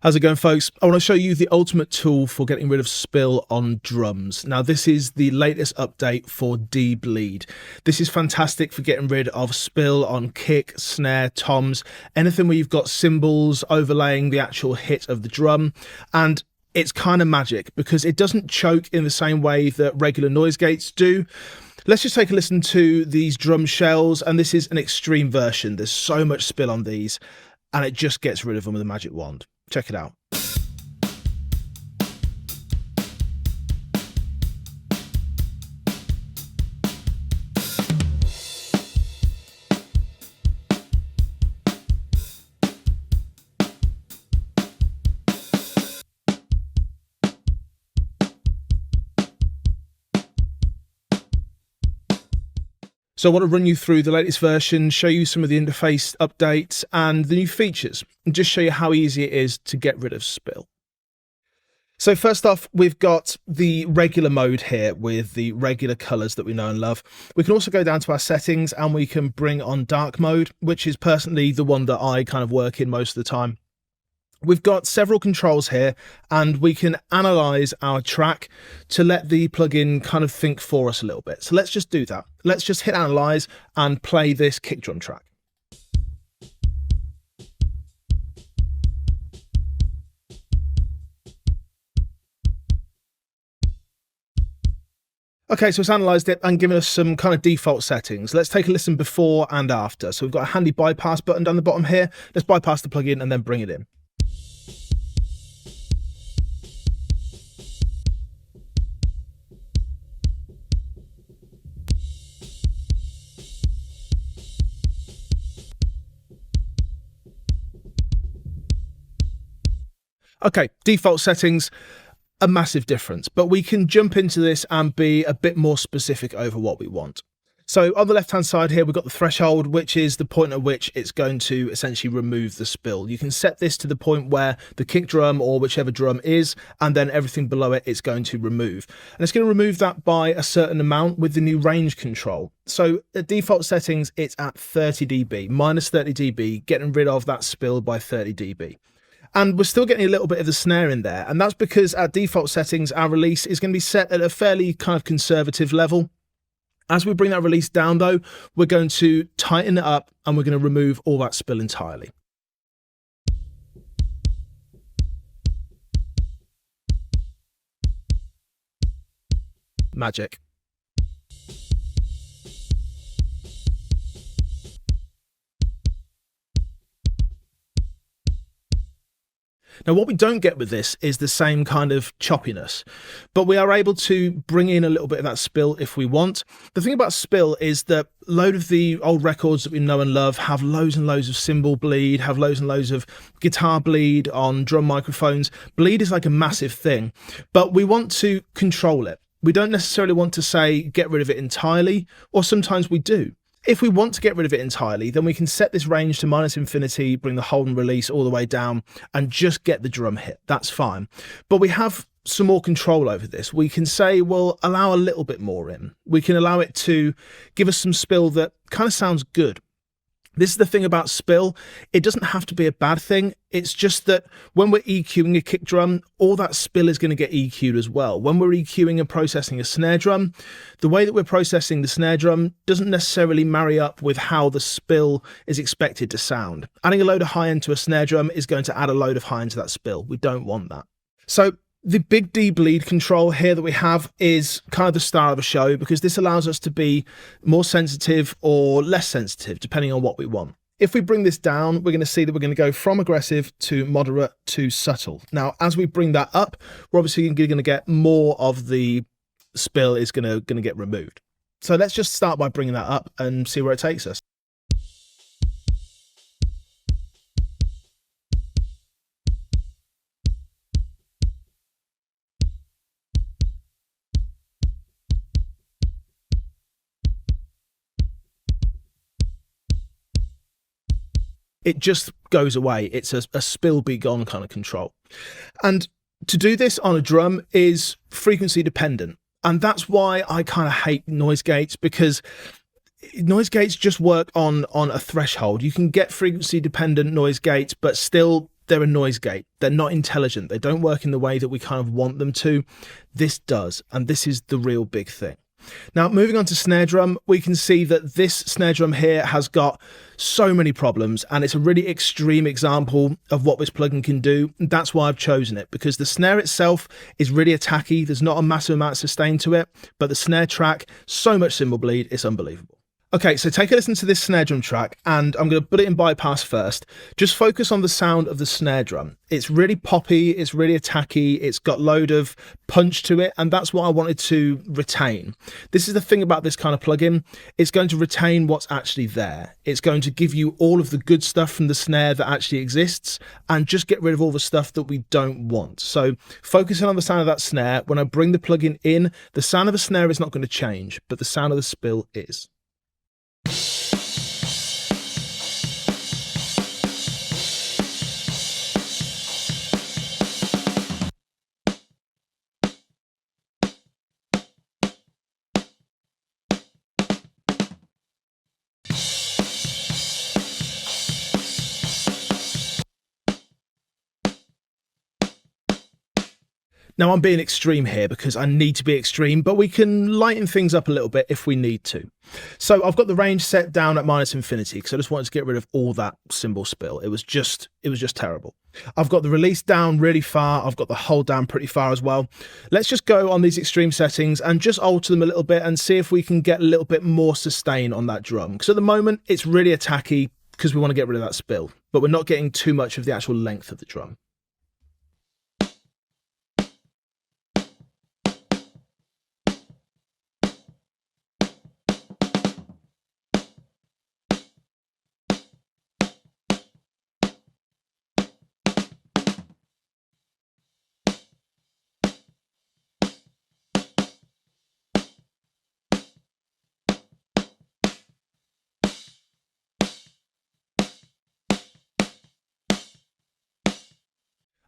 How's it going, folks? I want to show you the ultimate tool for getting rid of spill on drums. Now, this is the latest update for deBleed. This is fantastic for getting rid of spill on kick, snare, toms, anything where you've got cymbals overlaying the actual hit of the drum. And it's kind of magic because it doesn't choke in the same way that regular noise gates do. Let's just take a listen to these drum shells, and this is an extreme version. There's so much spill on these, and it just gets rid of them with a magic wand. Check it out. So I want to run you through the latest version, show you some of the interface updates and the new features, and just show you how easy it is to get rid of spill. So first off, we've got the regular mode here with the regular colors that we know and love. We can also go down to our settings and we can bring on dark mode, which is personally the one that I kind of work in most of the time. We've got several controls here, and we can analyze our track to let the plugin kind of think for us a little bit. So let's just do that. Let's just hit analyze and play this kick drum track. Okay, so it's analysed it and given us some kind of default settings. Let's take a listen before and after. So we've got a handy bypass button down the bottom here. Let's bypass the plugin and then bring it in. Okay, default settings, a massive difference, but we can jump into this and be a bit more specific over what we want. So on the left-hand side here, we've got the threshold, which is the point at which it's going to essentially remove the spill. You can set this to the point where the kick drum or whichever drum is, and then everything below it, it's going to remove. And it's going to remove that by a certain amount with the new range control. So at default settings, it's at 30 dB, minus 30 dB, getting rid of that spill by 30 dB. And we're still getting a little bit of the snare in there. And that's because at default settings, our release is going to be set at a fairly kind of conservative level. As we bring that release down though, we're going to tighten it up and we're going to remove all that spill entirely. Magic. Now, what we don't get with this is the same kind of choppiness, but we are able to bring in a little bit of that spill if we want. The thing about spill is that a load of the old records that we know and love have loads and loads of cymbal bleed, have loads and loads of guitar bleed on drum microphones. Bleed is like a massive thing, but we want to control it. We don't necessarily want to say get rid of it entirely, or sometimes we do. If we want to get rid of it entirely, then we can set this range to minus infinity, bring the hold and release all the way down, and just get the drum hit. That's fine. But we have some more control over this. We can say, well, allow a little bit more in. We can allow it to give us some spill that kind of sounds good. This is the thing about spill. It doesn't have to be a bad thing. It's just that when we're EQing a kick drum, all that spill is going to get EQ'd as well. When we're EQing and processing a snare drum, the way that we're processing the snare drum doesn't necessarily marry up with how the spill is expected to sound. Adding a load of high end to a snare drum is going to add a load of high end to that spill. We don't want that. So the big deBleed control here that we have is kind of the star of the show because this allows us to be more sensitive or less sensitive depending on what we want. If we bring this down, we're going to see that we're going to go from aggressive to moderate to subtle. Now, as we bring that up, we're obviously going to get more of the spill is going to get removed. So let's just start by bringing that up and see where it takes us. It just goes away. It's a spill be gone kind of control. And to do this on a drum is frequency dependent. And that's why I kind of hate noise gates, because noise gates just work on a threshold. You can get frequency dependent noise gates, but still they're a noise gate. They're not intelligent. They don't work in the way that we kind of want them to. This does, and this is the real big thing. Now, moving on to snare drum, we can see that this snare drum here has got so many problems, and it's a really extreme example of what this plugin can do. And that's why I've chosen it, because the snare itself is really attacky. There's not a massive amount of sustain to it, but the snare track, so much cymbal bleed, it's unbelievable. Okay, so take a listen to this snare drum track, and I'm going to put it in bypass first. Just focus on the sound of the snare drum. It's really poppy, it's really attacky, it's got load of punch to it, and that's what I wanted to retain. This is the thing about this kind of plugin. It's going to retain what's actually there. It's going to give you all of the good stuff from the snare that actually exists, and just get rid of all the stuff that we don't want. So focusing on the sound of that snare, when I bring the plugin in, the sound of the snare is not going to change, but the sound of the spill is. Now, I'm being extreme here because I need to be extreme, but we can lighten things up a little bit if we need to. So I've got the range set down at -infinity because I just wanted to get rid of all that cymbal spill. It was just terrible. I've got the release down really far. I've got the hold down pretty far as well. Let's just go on these extreme settings and just alter them a little bit and see if we can get a little bit more sustain on that drum. Because at the moment, it's really attacky because we want to get rid of that spill, but we're not getting too much of the actual length of the drum.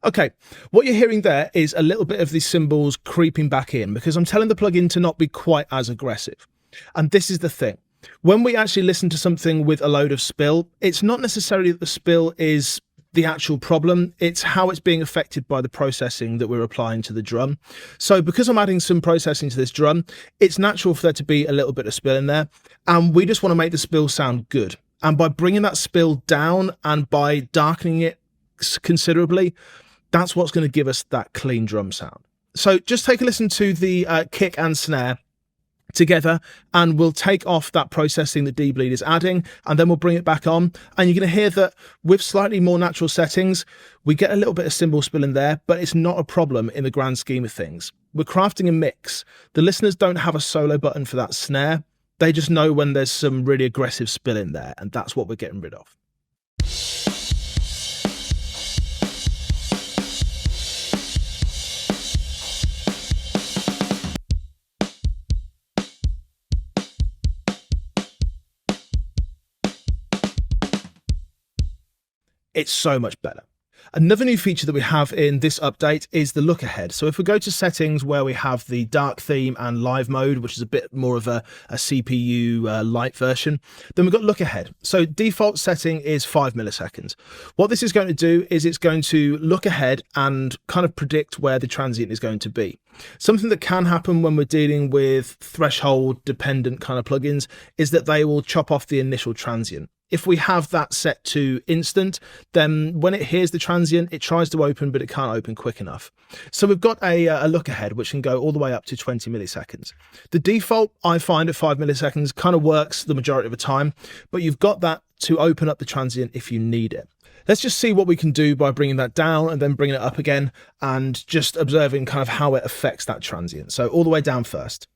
Okay, what you're hearing there is a little bit of these cymbals creeping back in because I'm telling the plugin to not be quite as aggressive. And this is the thing. When we actually listen to something with a load of spill, it's not necessarily that the spill is the actual problem, it's how it's being affected by the processing that we're applying to the drum. So because I'm adding some processing to this drum, it's natural for there to be a little bit of spill in there, and we just want to make the spill sound good. And by bringing that spill down and by darkening it considerably, that's what's going to give us that clean drum sound. So just take a listen to the kick and snare together, and we'll take off that processing that deBleed is adding, and then we'll bring it back on. And you're going to hear that with slightly more natural settings, we get a little bit of cymbal spill in there, but it's not a problem in the grand scheme of things. We're crafting a mix. The listeners don't have a solo button for that snare. They just know when there's some really aggressive spill in there, and that's what we're getting rid of. It's so much better. Another new feature that we have in this update is the Lookahead. So if we go to settings where we have the dark theme and live mode, which is a bit more of a CPU light version, then we've got Lookahead. So default setting is 5 milliseconds. What this is going to do is it's going to look ahead and kind of predict where the transient is going to be. Something that can happen when we're dealing with threshold dependent kind of plugins is that they will chop off the initial transient. If we have that set to instant, then when it hears the transient, it tries to open, but it can't open quick enough. So we've got a look ahead, which can go all the way up to 20 milliseconds. The default, I find, at 5 milliseconds kind of works the majority of the time, but you've got that to open up the transient if you need it. Let's just see what we can do by bringing that down and then bringing it up again and just observing kind of how it affects that transient. So all the way down first.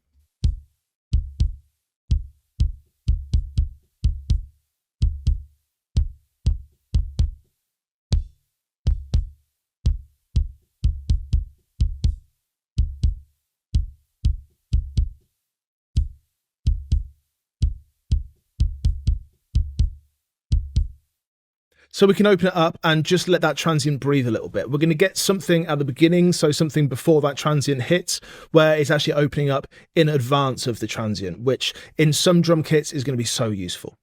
So we can open it up and just let that transient breathe a little bit. We're going to get something at the beginning, so something before that transient hits, where it's actually opening up in advance of the transient, which in some drum kits is going to be so useful.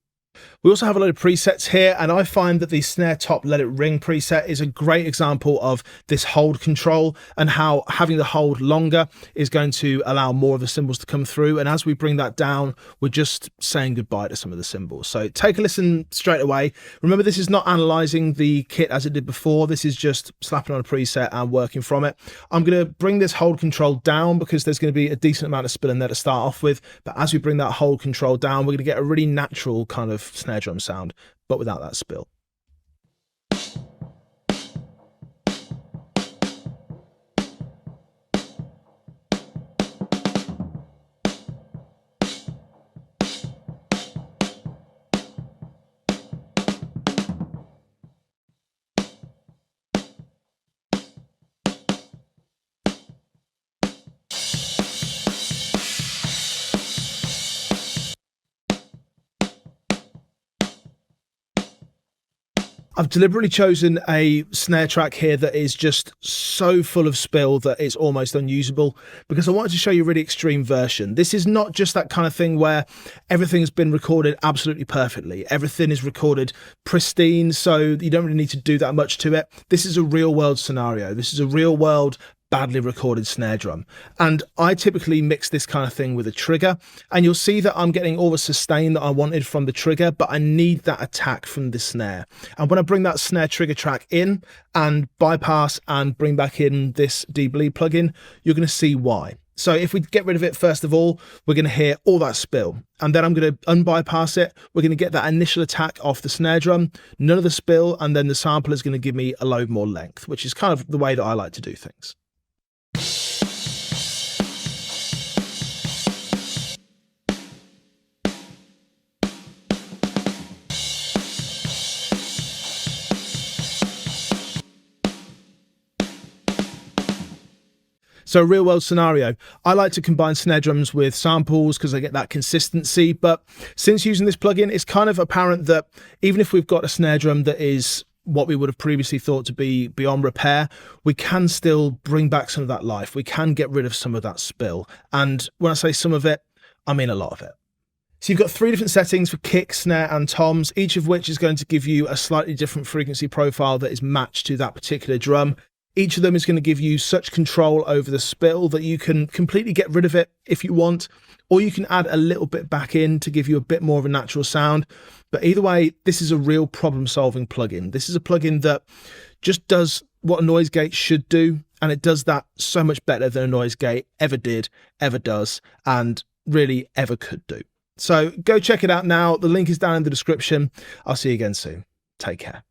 We also have a load of presets here, and I find that the snare top let it ring preset is a great example of this hold control and how having the hold longer is going to allow more of the cymbals to come through. And as we bring that down, we're just saying goodbye to some of the cymbals. So take a listen straight away. Remember, this is not analyzing the kit as it did before. This is just slapping on a preset and working from it. I'm going to bring this hold control down because there's going to be a decent amount of spill in there to start off with. But as we bring that hold control down, we're going to get a really natural kind of snare drum sound, but without that spill. I've deliberately chosen a snare track here that is just so full of spill that it's almost unusable, because I wanted to show you a really extreme version. This is not just that kind of thing where everything's been recorded absolutely perfectly. Everything is recorded pristine, so you don't really need to do that much to it. This is a real world scenario. This is a real world badly recorded snare drum, and I typically mix this kind of thing with a trigger, and you'll see that I'm getting all the sustain that I wanted from the trigger, but I need that attack from the snare. And when I bring that snare trigger track in and bypass and bring back in this deBleed plugin, you're going to see why. So if we get rid of it, first of all, we're going to hear all that spill, and then I'm going to unbypass it. We're going to get that initial attack off the snare drum, none of the spill, and then the sample is going to give me a load more length, which is kind of the way that I like to do things. So real world scenario, I like to combine snare drums with samples because I get that consistency. But since using this plugin, it's kind of apparent that even if we've got a snare drum that is what we would have previously thought to be beyond repair, we can still bring back some of that life. We can get rid of some of that spill. And when I say some of it, I mean a lot of it. So you've got 3 different settings for kick, snare and toms, each of which is going to give you a slightly different frequency profile that is matched to that particular drum. Each of them is going to give you such control over the spill that you can completely get rid of it if you want, or you can add a little bit back in to give you a bit more of a natural sound. But either way, this is a real problem-solving plugin. This is a plugin that just does what a noise gate should do, and it does that so much better than a noise gate ever did, ever does, and really ever could do. So go check it out now. The link is down in the description. I'll see you again soon. Take care.